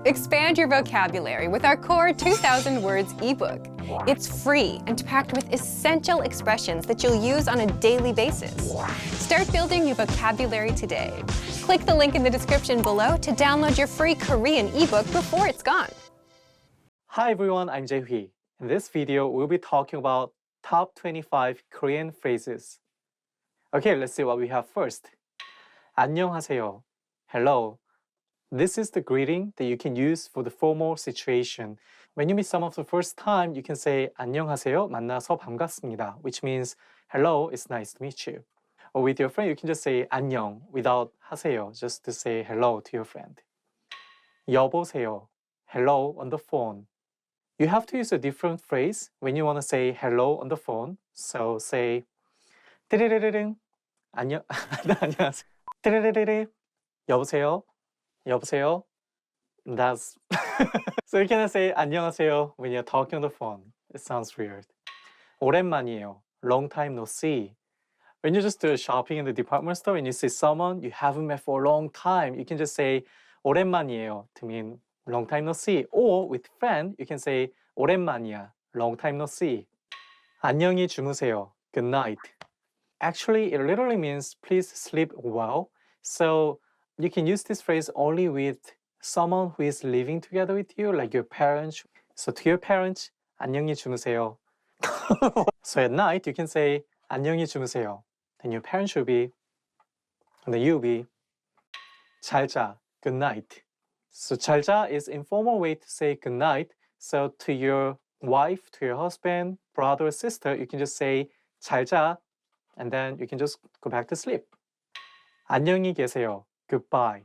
Expand your vocabulary with our core 2,000 words ebook. It's free and packed with essential expressions that you'll use on a daily basis. Start building your vocabulary today. Click the link in the description below to download your free Korean ebook before it's gone. Hi everyone, I'm Jae-hui. In this video, we'll be talking about top 25 Korean phrases. Okay, let's see what we have first. 안녕하세요. Hello. This is the greeting that you can use for the formal situation. When you meet someone for the first time, you can say 안녕하세요. 만나서 반갑습니다, which means hello, it's nice to meet you. Or with your friend, you can just say 안녕 without 하세요, just to say hello to your friend. 여보세요. Hello on the phone. You have to use a different phrase when you want to say hello on the phone. So say 띠리리리링 안녕 안녕하세요. 띠리리리리 여보세요. 여보세요. That's so you cannot say 안녕하세요 when you're talking on the phone. It sounds weird. 오랜만이에요. Long time no see. When you're just shopping in the department store and you see someone you haven't met for a long time, you can just say 오랜만이에요 to mean long time no see. Or with friend, you can say 오랜만이야. Long time no see. 안녕히 주무세요. Good night. Actually, it literally means please sleep well. So you can use this phrase only with someone who is living together with you, like your parents. So to your parents, 안녕히 주무세요. So at night, you can say 안녕히 주무세요. Then your parents should be, and then you'll be 잘 자. Good night. So 잘 자 is informal way to say good night. So to your wife, to your husband, brother or sister, you can just say 잘 자, and then you can just go back to sleep. 안녕히 계세요. Goodbye.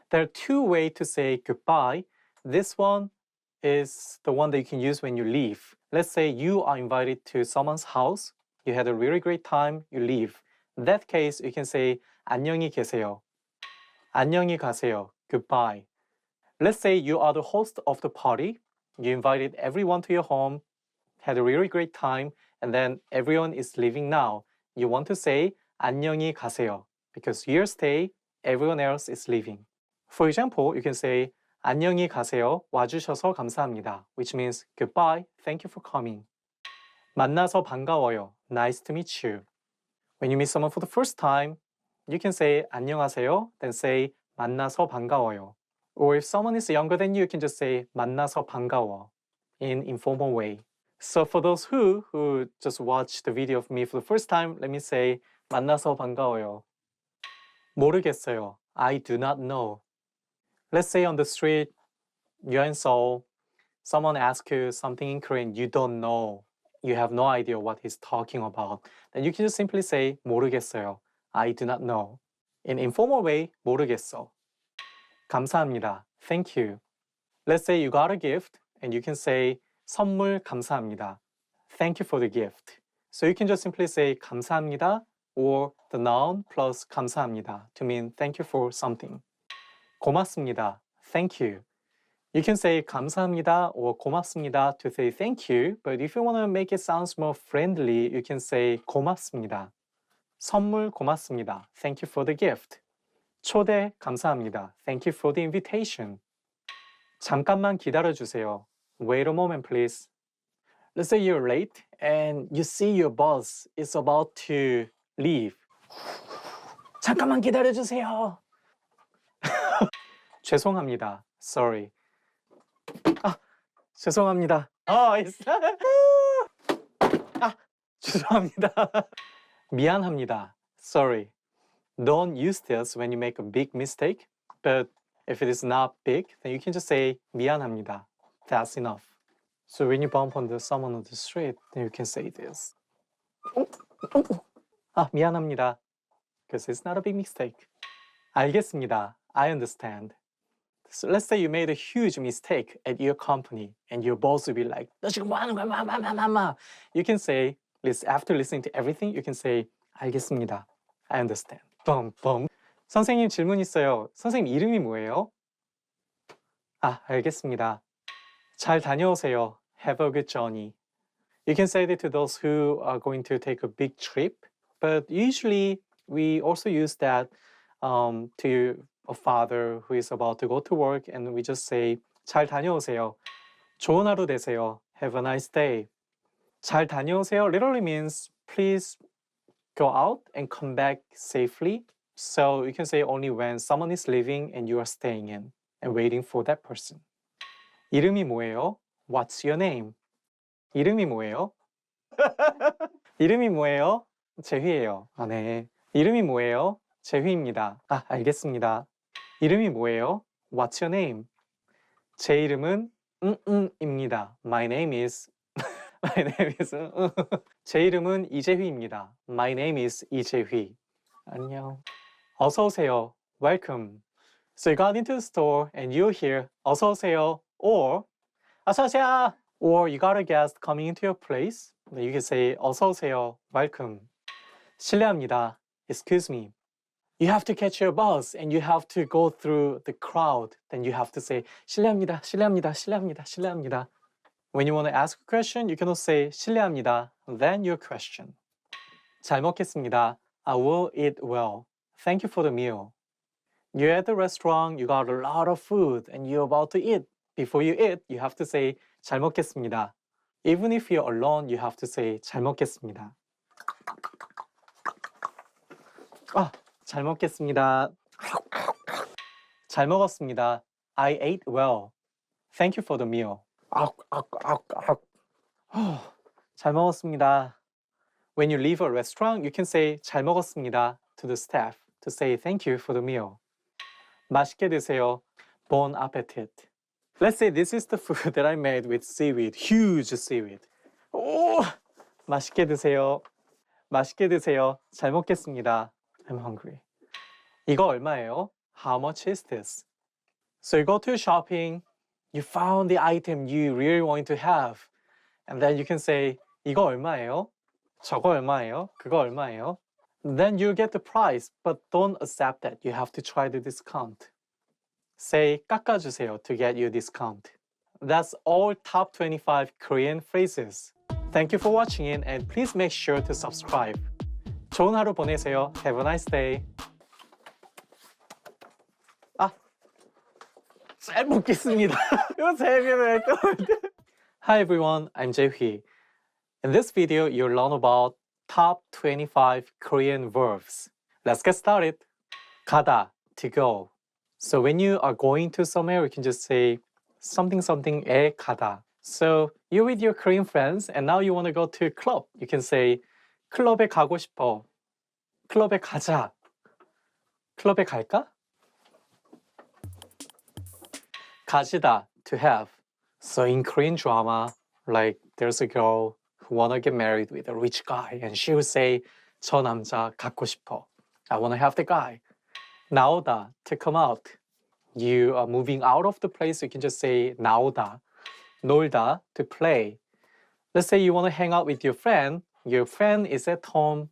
There are two ways to say goodbye. This one is the one that you can use when you leave. Let's say you are invited to someone's house. You had a really great time. You leave. In that case, you can say 안녕히 계세요. 안녕히 가세요. Goodbye. Let's say you are the host of the party. You invited everyone to your home, had a really great time, and then everyone is leaving now. You want to say 안녕히 가세요 because your stay, everyone else is leaving. For example, you can say 안녕히 가세요. 와주셔서 감사합니다, which means goodbye, thank you for coming. 만나서 반가워요. Nice to meet you. When you meet someone for the first time, you can say 안녕하세요, then say 만나서 반가워요. Or if someone is younger than you, you can just say 만나서 반가워 in informal way. So for those who just watched the video of me for the first time, let me say 만나서 반가워요. 모르겠어요. I do not know. Let's say on the street, you're in Seoul, someone asks you something in Korean, you don't know. You have no idea what he's talking about. Then you can just simply say 모르겠어요. I do not know. In informal way, 모르겠어. 감사합니다. Thank you. Let's say you got a gift and you can say 선물 감사합니다. Thank you for the gift. So you can just simply say 감사합니다 or the noun plus 감사합니다 to mean thank you for something. 고맙습니다. Thank you. You can say 감사합니다 or 고맙습니다 to say thank you, but if you want to make it sound more friendly, you can say 고맙습니다. 선물 고맙습니다. Thank you for the gift. 초대 감사합니다. Thank you for the invitation. 잠깐만 기다려주세요. Wait a moment, please. Let's say you're late and you see your boss is about to leave. 잠깐만 기다려주세요. 죄송합니다. Sorry. 죄송합니다. 죄송합니다. 미안합니다. Sorry. Don't use this when you make a big mistake, but if it is not big, then you can just say 미안합니다. That's enough. So when you bump into someone on the street, then you can say this. 미안합니다. Because it's not a big mistake. 알겠습니다. I understand. So let's say you made a huge mistake at your company and your boss will be like, 너 지금 뭐 하는 거야? You can say, after listening to everything, you can say, 알겠습니다. I understand. 선생님 질문 있어요. 선생님 이름이 뭐예요? 알겠습니다. 잘 다녀오세요. Have a good journey. You can say that to those who are going to take a big trip, but usually we also use that to a father who is about to go to work and we just say 잘 다녀오세요. 좋은 하루 되세요. Have a nice day. 잘 다녀오세요 literally means please go out and come back safely. So you can say only when someone is leaving and you are staying in and waiting for that person. 이름이 뭐예요? What's your name? 이름이 뭐예요? 이름이 뭐예요? 재휘예요. 아, 네. 이름이 뭐예요? 재휘입니다. 아, 알겠습니다. 이름이 뭐예요? What's your name? 제 이름은 입니다. My name is My name is 제 이름은 이재휘입니다. My name is 이재휘. 안녕. 어서 오세요. Welcome. So you got into the store and you hear 어서 오세요 or 어서 오세요 or you got a guest coming into your place. You can say 어서 오세요. Welcome. 실례합니다. Excuse me. You have to catch your bus and you have to go through the crowd. Then you have to say 실례합니다. 실례합니다. 실례합니다. 실례합니다. When you want to ask a question, you cannot say 실례합니다. Then your question. 잘 먹겠습니다. I will eat well. Thank you for the meal. You're at the restaurant, you got a lot of food, and you're about to eat. Before you eat, you have to say 잘 먹겠습니다. Even if you're alone, you have to say 잘 먹겠습니다. 아, 잘 먹겠습니다. 잘 먹었습니다. I ate well. Thank you for the meal. 잘 먹었습니다. When you leave a restaurant, you can say 잘 먹었습니다 to the staff to say thank you for the meal. 맛있게 드세요. Bon appetit. Let's say this is the food that I made with seaweed, huge seaweed. 오, 맛있게 드세요. 맛있게 드세요. 잘 먹겠습니다. I'm hungry. 이거 얼마예요? How much is this? So you go to shopping, you found the item you really want to have, and then you can say 이거 얼마예요? 저거 얼마예요? 그거 얼마예요? Then you get the price, but don't accept that. You have to try the discount. Say 깎아주세요 to get your discount. That's all top 25 Korean phrases. Thank you for watching it and please make sure to subscribe. 좋은 하루 보내세요. Have a nice day. 아, 잘 먹겠습니다. 이거 재미를 또. Hi everyone, I'm Jae-hee. In this video, you'll learn about top 25 Korean verbs. Let's get started. 가다, to go. So when you are going to somewhere, you can just say something something에 가다. So you're with your Korean friends and now you want to go to a club. You can say 클럽에 가고 싶어. 클럽에 가자. 클럽에 갈까? 가지다, to have. So in Korean drama, like there's a girl who wanna get married with a rich guy and she would say 저 남자 갖고 싶어. I wanna have the guy. 나오다, to come out. You are moving out of the place, you can just say 나오다. 놀다, to play. Let's say you wanna hang out with your friend is at home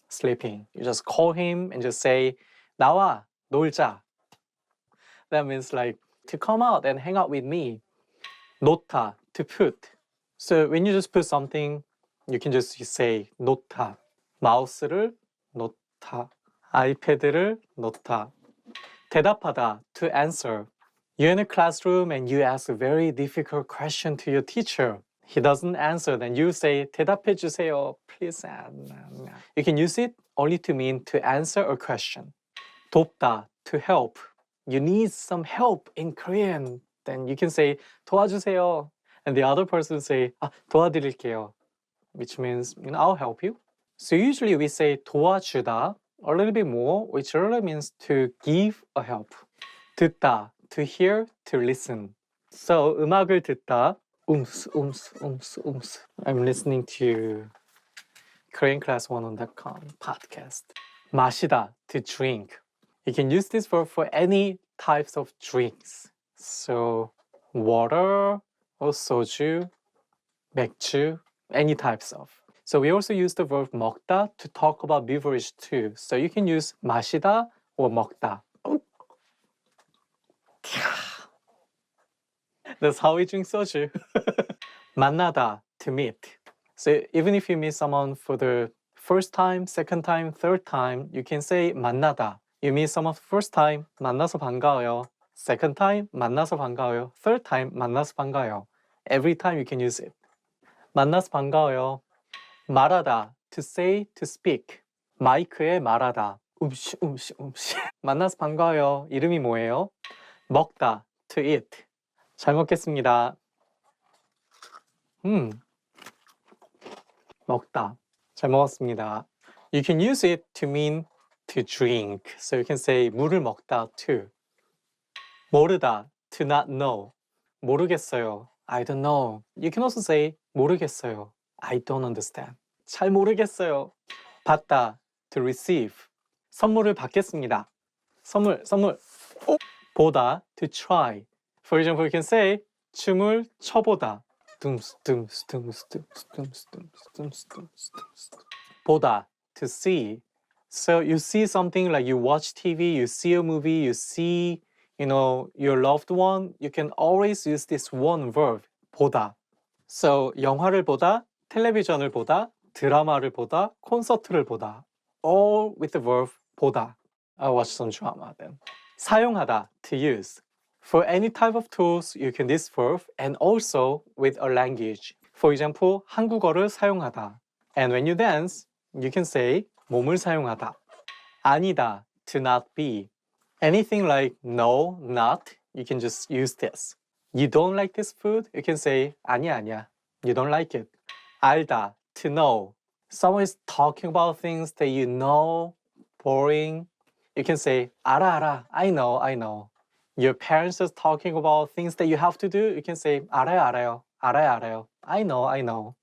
sleeping. You just call him and just say 나와, 놀자. That means like to come out and hang out with me. 놓다, to put. So when you just put something, you can just say 놓다. 마우스를 놓다. 아이패드를 놓다. 대답하다, to answer. You're in a classroom and you ask a very difficult question to your teacher. He doesn't answer, then you say 대답해 주세요, please. You can use it only to mean to answer a question. 돕다, to help. You need some help in Korean. Then you can say 도와주세요. And the other person say 도와드릴게요. Which means I'll help you. So usually we say 도와주다 a little bit more, which really means to give a help. 듣다, to hear, to listen. So 음악을 듣다, ums. I'm listening to KoreanClass101.com podcast. 마시다, to drink. You can use this verb for any types of drinks. So water or soju, 맥주, any types of. So we also use the verb 먹다 to talk about beverage too. So you can use 마시다 or 먹다. That's how we drink soju. 만나다, to meet. So even if you meet someone for the first time, second time, third time, you can say 만나다. you meet someone for the first time, 만나서 반가워요. Second time, 만나서 반가워요. Third time, 만나서 반가워요. Every time you can use it. 만나서 반가워요. 말하다, to say, to speak. 마이크에 말하다. 음시. 만나서 반가워요. 이름이 뭐예요? 먹다, to eat. 잘 먹겠습니다. 먹다. 잘 먹었습니다. You can use it to mean to drink. So you can say 물을 먹다 too. 모르다, to not know. 모르겠어요. I don't know. You can also say 모르겠어요. I don't understand. 잘 모르겠어요. 받다, to receive. 선물을 받겠습니다. 선물. 보다, to try. For example, you can say 춤을 춰보다. 보다, to see. So you see something like you watch TV, you see a movie, you see, your loved one, you can always use this one verb, 보다. So 영화를 보다, 텔레비전을 보다, 드라마를 보다, 콘서트를 보다. All with the verb 보다. I watch some drama then. 사용하다, to use. For any type of tools, you can use this verb and also with a language. For example, 한국어를 사용하다. And when you dance, you can say 몸을 사용하다. 아니다, to not be. Anything like no, not, you can just use this. You don't like this food? You can say 아니야. You don't like it. 알다, to know. Someone is talking about things that you know, boring. You can say 알아. I know. Your parents are talking about things that you have to do. You can say 알아요. I know.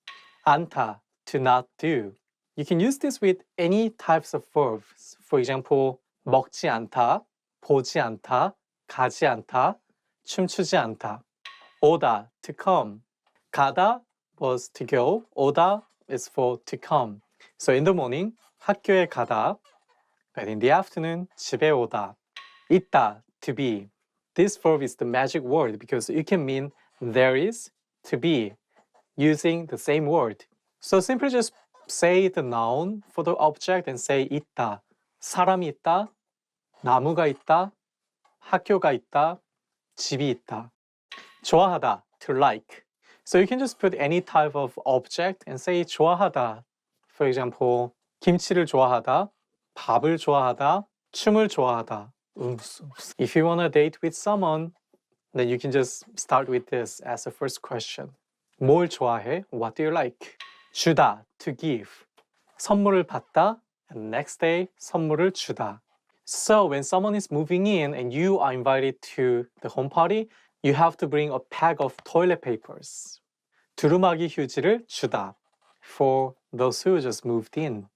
않다, to not do. You can use this with any types of verbs. For example, 먹지 않다, 보지 않다, 가지 않다, 춤추지 않다. 오다, to come. 가다 was to go. 오다 is for to come. So in the morning, 학교에 가다. But in the afternoon, 집에 오다. 있다, to be. This verb is the magic word because it can mean there is, to be, using the same word. So simply just say the noun for the object and say 있다. 사람이 있다, 나무가 있다, 학교가 있다, 집이 있다. 좋아하다, to like. So you can just put any type of object and say 좋아하다. For example, 김치를 좋아하다, 밥을 좋아하다, 춤을 좋아하다. If you want to date with someone, then you can just start with this as the first question. 뭘 좋아해? What do you like? 주다, to give. 선물을 받다, and next day, 선물을 주다. So when someone is moving in and you are invited to the home party, you have to bring a pack of toilet papers. 두루마기 휴지를 주다. For those who just moved in.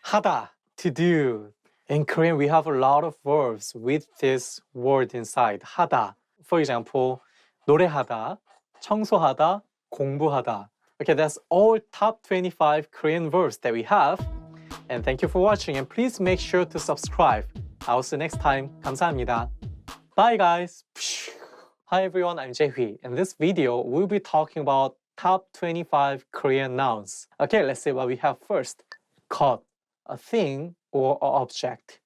하다, to do. In Korean, we have a lot of verbs with this word inside. 하다. For example, 노래하다, 청소하다, 공부하다. Okay, that's all top 25 Korean verbs that we have. And thank you for watching. And please make sure to subscribe. I'll see you next time. 감사합니다. Bye, guys. Hi, everyone. I'm Jae-hui. In this video, we'll be talking about top 25 Korean nouns. Okay, let's see what we have first. 것, a thing or an object.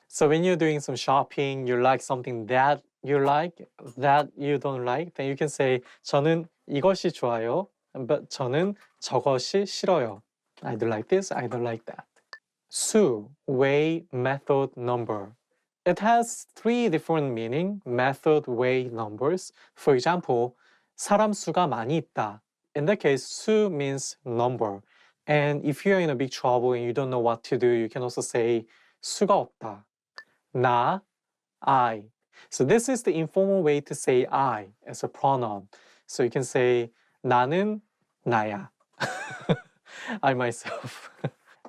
So when you're doing some shopping, you like something that you like, that you don't like, then you can say 저는 이것이 좋아요, but 저는 저것이 싫어요. I don't like this, I don't like that. 수, way, method, number. It has three different meaning, method, way, numbers. For example, 사람 수가 많이 있다. In that case, 수 means number. And if you're in a big trouble and you don't know what to do, you can also say 수가 없다. 나, I. So this is the informal way to say I as a pronoun. So you can say 나는 나야. I myself.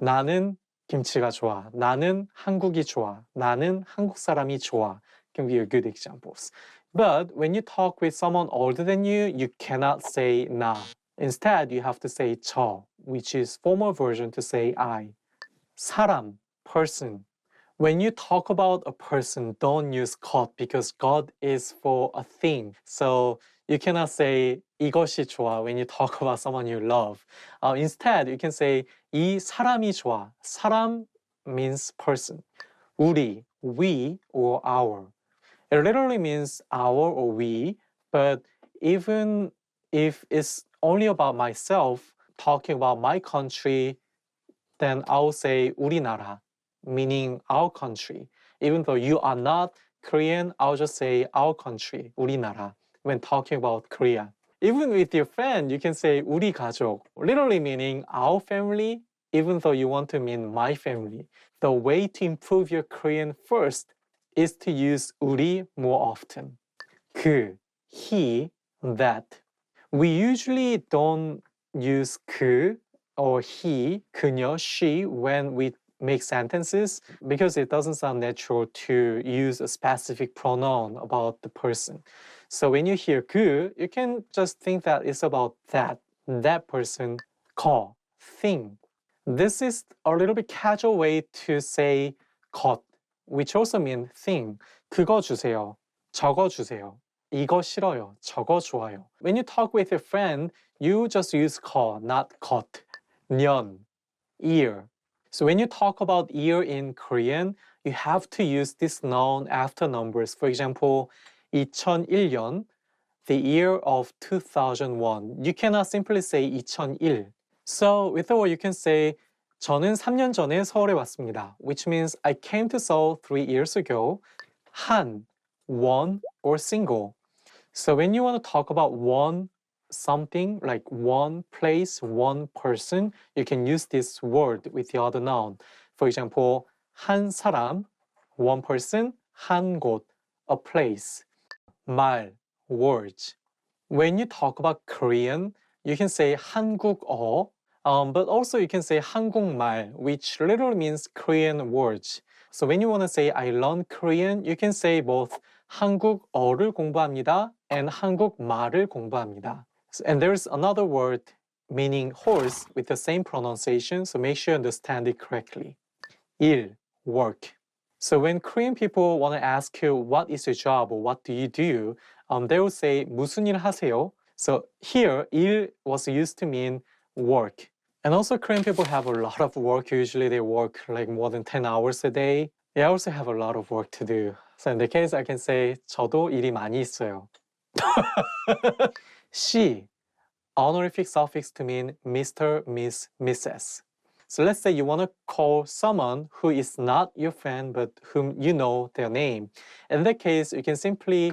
나는 김치가 좋아. 나는 한국이 좋아. 나는 한국 사람이 좋아. Can be a good examples. But when you talk with someone older than you, you cannot say 나. Instead, you have to say 저, which is formal version to say I. 사람, person. When you talk about a person, don't use 것 because 것 is for a thing. So you cannot say 이것이 좋아 when you talk about someone you love. Instead, you can say 이 사람이 좋아. 사람 means person. 우리, we or our. It literally means our or we, but even if it's only about myself, talking about my country, then I'll say 우리나라, meaning our country. Even though you are not Korean, I'll just say our country, 우리나라, when talking about Korea. Even with your friend, you can say 우리 가족, literally meaning our family, even though you want to mean my family. The way to improve your Korean first is to use 우리 more often. 그, he, that. We usually don't use 그 or he, 그녀, she when we make sentences because it doesn't sound natural to use a specific pronoun about the person. So when you hear 그, you can just think that it's about that person, 거, thing. This is a little bit casual way to say 것, which also means thing. 그거 주세요. 저거 주세요. 이거 싫어요. 저거 좋아요. When you talk with a friend, you just use 거, not 것. 년, ear. So when you talk about ear in Korean, you have to use this noun after numbers. For example, 2001년, the year of 2001. You cannot simply say 2001. So with the word you can say 저는 3년 전에 서울에 왔습니다, which means I came to Seoul 3 years ago. 한, one, or single. So when you want to talk about one something, like one place, one person, you can use this word with the other noun. For example, 한 사람, one person, 한 곳, a place. 말, words. When you talk about Korean, you can say 한국어, but also you can say 한국말, which literally means Korean words. So when you want to say I learn Korean, you can say both 한국어를 공부합니다 and 한국말을 공부합니다. And there's another word meaning horse with the same pronunciation, so make sure you understand it correctly. 일, work. So when Korean people want to ask you what is your job or what do you do, they will say 무슨 일 하세요? So here, 일 was used to mean work. And also Korean people have a lot of work. Usually they work like more than 10 hours a day. They also have a lot of work to do. So in the case, I can say 저도 일이 많이 있어요. 씨, honorific suffix to mean Mr., Miss, Mrs. So let's say you want to call someone who is not your friend but whom you know their name. In that case, you can simply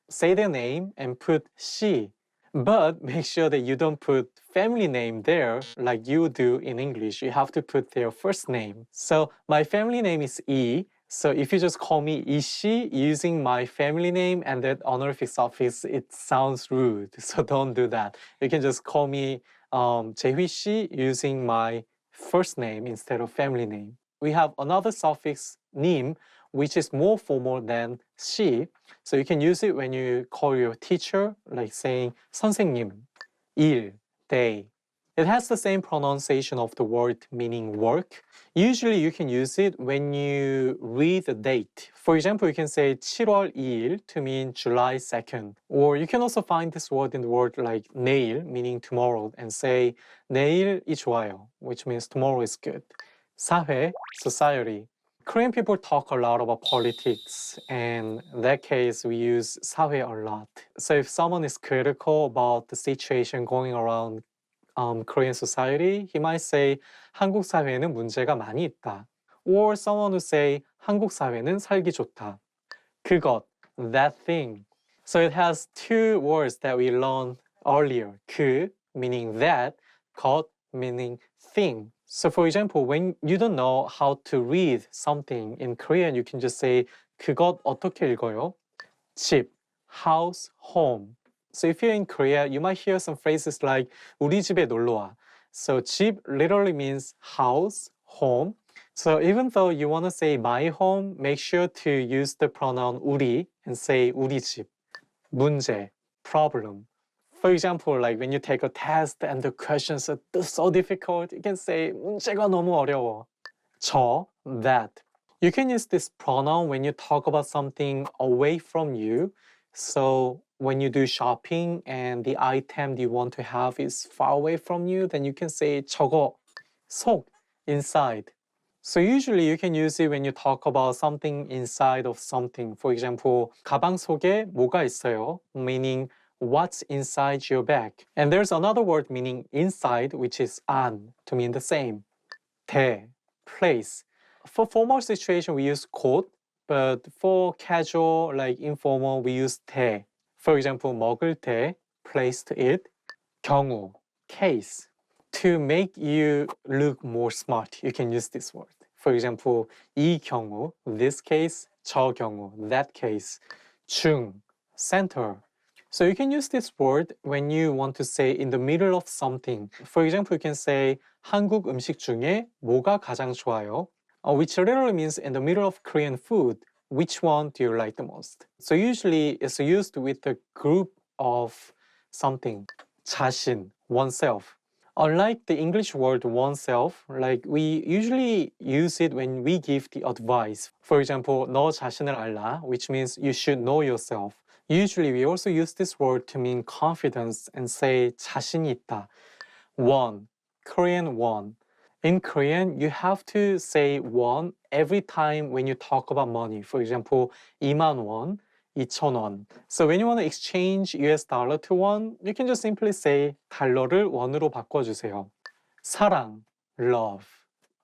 say their name and put 씨. But make sure that you don't put family name there like you do in English. You have to put their first name. So my family name is 이. So if you just call me 이씨 using my family name and that honorific suffix, it sounds rude. So don't do that. You can just call me 재휘 씨 using my first name instead of family name. We have another suffix 님, which is more formal than 씨. So you can use it when you call your teacher, like saying 선생님, 일, day. It has the same pronunciation of the word meaning work. Usually you can use it when you read the date. For example, you can say 7월 2일 to mean July 2nd. Or you can also find this word in the word like 내일, meaning tomorrow, and say 내일이 좋아요, which means tomorrow is good. 사회, society. Korean people talk a lot about politics, and in that case, we use 사회 a lot. So if someone is critical about the situation going around Korean society, he might say 한국 사회에는 문제가 많이 있다. Or someone would say 한국 사회는 살기 좋다. 그것, that thing. So it has two words that we learned earlier. 그, meaning that, 것, meaning thing. So for example, when you don't know how to read something in Korean, you can just say 그것 어떻게 읽어요? 집, house, home. So if you're in Korea, you might hear some phrases like 우리 집에 놀러 와. So 집 literally means house, home. So even though you want to say my home, make sure to use the pronoun 우리 and say 우리 집. 문제, problem. For example, like when you take a test and the questions are so difficult, you can say 문제가 너무 어려워. 저, that. You can use this pronoun when you talk about something away from you. So when you do shopping and the item you want to have is far away from you, then you can say 저거, 속, inside. So usually you can use it when you talk about something inside of something. For example, 가방 속에 뭐가 있어요? Meaning what's inside your bag. And there's another word meaning inside, which is 안, to mean the same. 대, place. For formal situation, we use 곳, but for casual, like informal, we use 대. For example, 먹을 때, place to eat. 경우, case. To make you look more smart, you can use this word. For example, 이 경우, this case, 저 경우, that case. 중, center. So you can use this word when you want to say in the middle of something. For example, you can say 한국 음식 중에 뭐가 가장 좋아요? Which literally means in the middle of Korean food, which one do you like the most? So usually it's used with a group of something. 자신, oneself. Unlike the English word oneself, like we usually use it when we give the advice. For example, 너 자신을 알라, which means you should know yourself. Usually we also use this word to mean confidence and say 자신이 있다. One, Korean one. In Korean, you have to say one every time when you talk about money. For example, 2만 원, 2천 원. So when you want to exchange US dollar to won, you can just simply say 달러를 원으로 바꿔주세요. 사랑, love.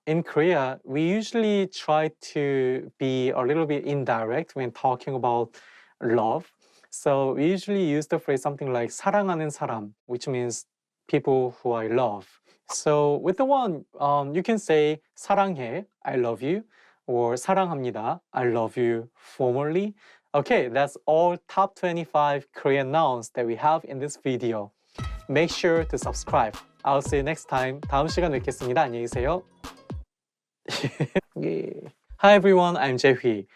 In Korea, we usually try to be a little bit indirect when talking about love. So we usually use the phrase something like 사랑하는 사람, which means people who I love. So with the one, you can say 사랑해, I love you, or 사랑합니다, I love you formally. Okay, that's all top 25 Korean nouns that we have in this video. Make sure to subscribe. I'll see you next time. 다음 시간 뵙겠습니다. 안녕히 계세요. Hi everyone, I'm Jae-hui.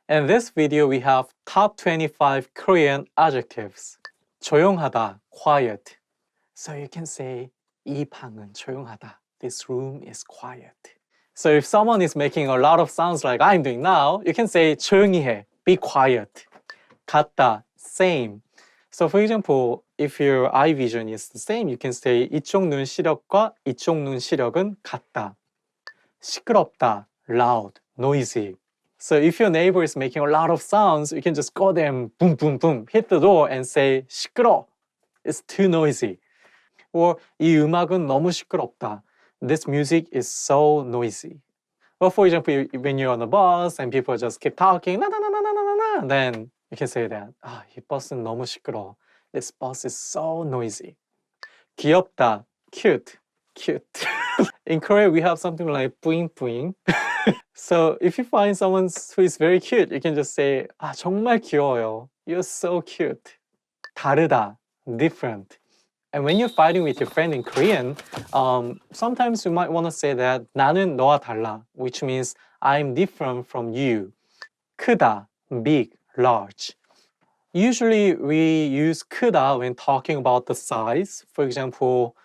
In this video, we have top 25 Korean adjectives. 조용하다, quiet. So you can say 이 방은 조용하다. This room is quiet. So if someone is making a lot of sounds like I'm doing now, you can say 조용히 해, be quiet. 같다, same. So for example, if your eye vision is the same, you can say 이쪽 눈 시력과 이쪽 눈 시력은 같다. 시끄럽다, loud, noisy. So if your neighbor is making a lot of sounds, you can just go there and boom, boom, boom, hit the door and say 시끄러. It's too noisy. Or 이 음악은 너무 시끄럽다. This music is so noisy. Or for example, when you're on the bus and people just keep talking, na, na, na, na, na, na, na, then you can say that, 이 버스는 너무 시끄러워. This bus is so noisy. 귀엽다, cute, cute. In Korea, we have something like 뿌잉 뿌잉. So if you find someone who is very cute, you can just say, 정말 귀여워요. You're so cute. 다르다, different. And when you're fighting with your friend in Korean, sometimes you might want to say that 나는 너와 달라, which means I'm different from you. 크다, big, large. Usually we use 크다 when talking about the size. For example,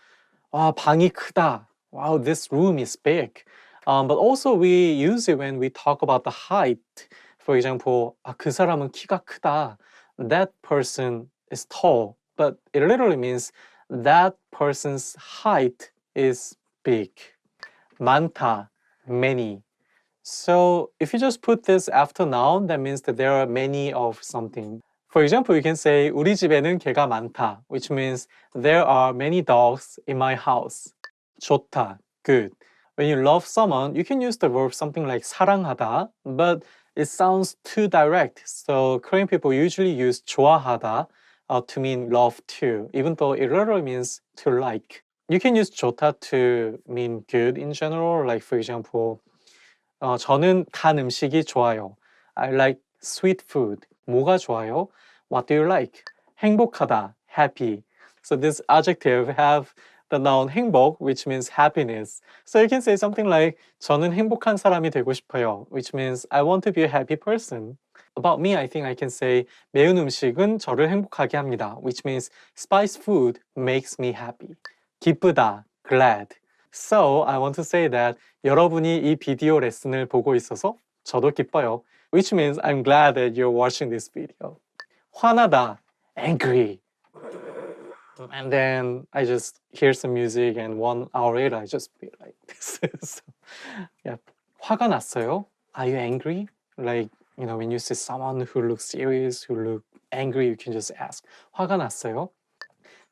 방이 크다. Wow, this room is big. But also we use it when we talk about the height. For example, 그 사람은 키가 크다. That person is tall. But it literally means that person's height is big. 많다, many. So if you just put this after noun, that means that there are many of something. For example, you can say 우리 집에는 개가 많다, which means there are many dogs in my house. 좋다, good. When you love someone, you can use the verb something like 사랑하다, but it sounds too direct. So Korean people usually use 좋아하다 to mean love too, even though it literally means to like. You can use 좋다 to mean good in general, like for example, 저는 단 음식이 좋아요. I like sweet food. 뭐가 좋아요? What do you like? 행복하다, happy. So this adjective have the noun 행복, which means happiness. So you can say something like 저는 행복한 사람이 되고 싶어요, which means I want to be a happy person. About me, I think I can say 매운 음식은 저를 행복하게 합니다, which means spice food makes me happy. 기쁘다, glad. So I want to say that 여러분이 이 비디오 레슨을 보고 있어서 저도 기뻐요, which means I'm glad that you're watching this video. 화나다, angry. And then I just hear some music and 1 hour later I just feel like this. So, yeah. 화가 났어요? Are you angry? Like, when you see someone who looks serious, who look angry, you can just ask, 화가 났어요?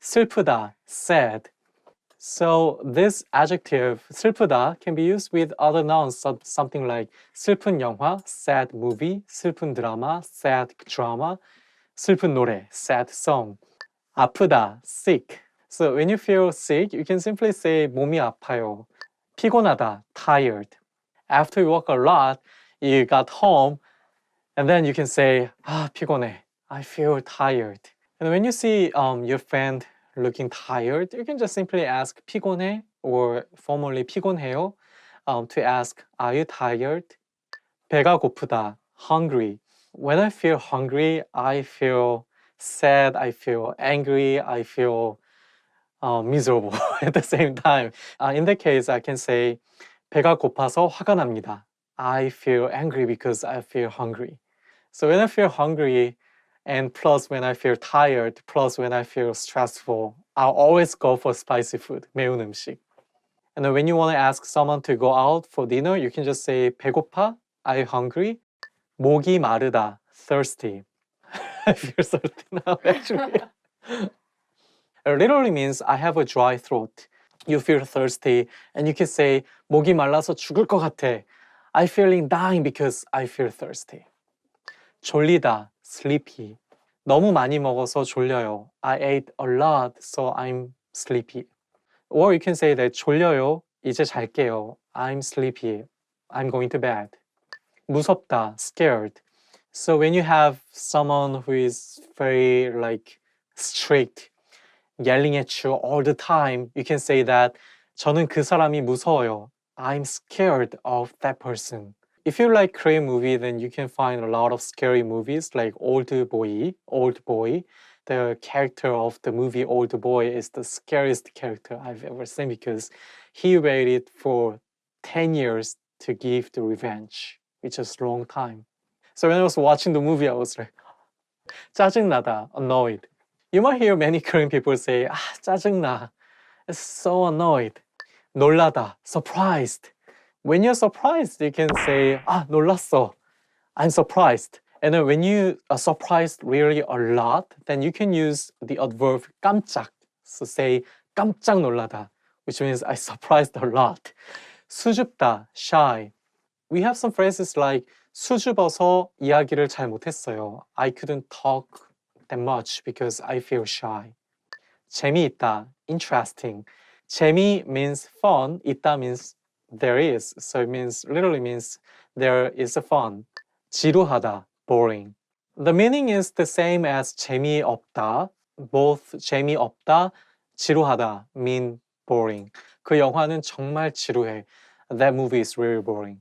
슬프다, sad. So this adjective, 슬프다, can be used with other nouns, something like 슬픈 영화, sad movie, 슬픈 드라마, sad drama, 슬픈 노래, sad song. 아프다, sick. So when you feel sick, you can simply say 몸이 아파요. 피곤하다, tired. After you work a lot, you got home, and then you can say, 피곤해, I feel tired. And when you see your friend looking tired, you can just simply ask 피곤해 or formally 피곤해요 to ask, are you tired? 배가 고프다, hungry. When I feel hungry, I feel sad, I feel angry, I feel miserable at the same time. In that case, I can say 배가 고파서 화가 납니다. I feel angry because I feel hungry. So when I feel hungry, and plus when I feel tired, plus when I feel stressful, I'll always go for spicy food, 매운 음식. And then when you want to ask someone to go out for dinner, you can just say 배고파? Are you hungry? 목이 마르다, thirsty. I feel thirsty now, actually. It literally means I have a dry throat. You feel thirsty, and you can say 목이 말라서 죽을 것 같아. I'm feeling dying because I feel thirsty. 졸리다, sleepy. 너무 많이 먹어서 졸려요. I ate a lot, so I'm sleepy. Or you can say that 졸려요, 이제 잘게요. I'm sleepy. I'm going to bed. 무섭다, scared. So when you have someone who is very strict, yelling at you all the time, you can say that 저는 그 사람이 무서워요. I'm scared of that person. If you like Korean movie, then you can find a lot of scary movies like Old Boy. The character of the movie Old Boy is the scariest character I've ever seen because he waited for 10 years to give the revenge, which is a long time. So when I was watching the movie, I was like, 짜증나다, annoyed. You might hear many Korean people say, 짜증나, it's so annoyed. 놀라다, surprised. When you're surprised, you can say, 놀랐어, I'm surprised. And then when you are surprised really a lot, then you can use the adverb 깜짝. So say, 깜짝 놀라다, which means I surprised a lot. 수줍다, shy. We have some phrases like 수줍어서 이야기를 잘 못했어요. I couldn't talk that much because I feel shy. 재미있다, interesting. 재미 means fun, 있다 means there is. So it literally means there is a fun. 지루하다, boring. The meaning is the same as 재미없다. Both 재미없다, 지루하다 mean boring. 그 영화는 정말 지루해. That movie is really boring.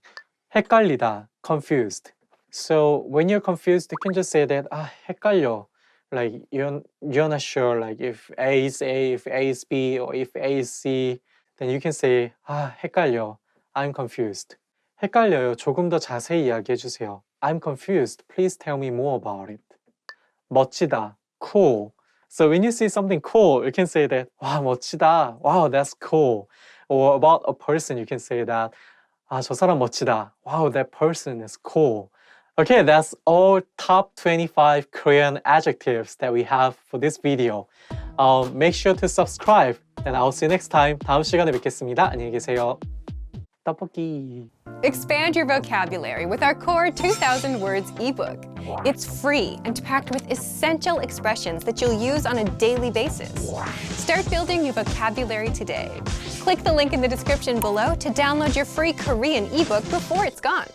헷갈리다, confused. So when you're confused, you can just say that, 헷갈려. Like you're not sure like if A is A, if A is B, or if A is C, then you can say, 헷갈려. I'm confused. 헷갈려요. 조금 더 자세히 이야기해 주세요. I'm confused. Please tell me more about it. 멋지다, cool. So when you see something cool, you can say that, 와, 멋지다. Wow, that's cool. Or about a person, you can say that, 저 사람 멋지다. Wow, that person is cool. Okay, that's all top 25 Korean adjectives that we have for this video. Make sure to subscribe, and I'll see you next time. 다음 시간에 뵙겠습니다. 안녕히 계세요. 떡볶이. Expand your vocabulary with our core 2,000 words ebook. It's free and packed with essential expressions that you'll use on a daily basis. Start building your vocabulary today. Click the link in the description below to download your free Korean ebook before it's gone.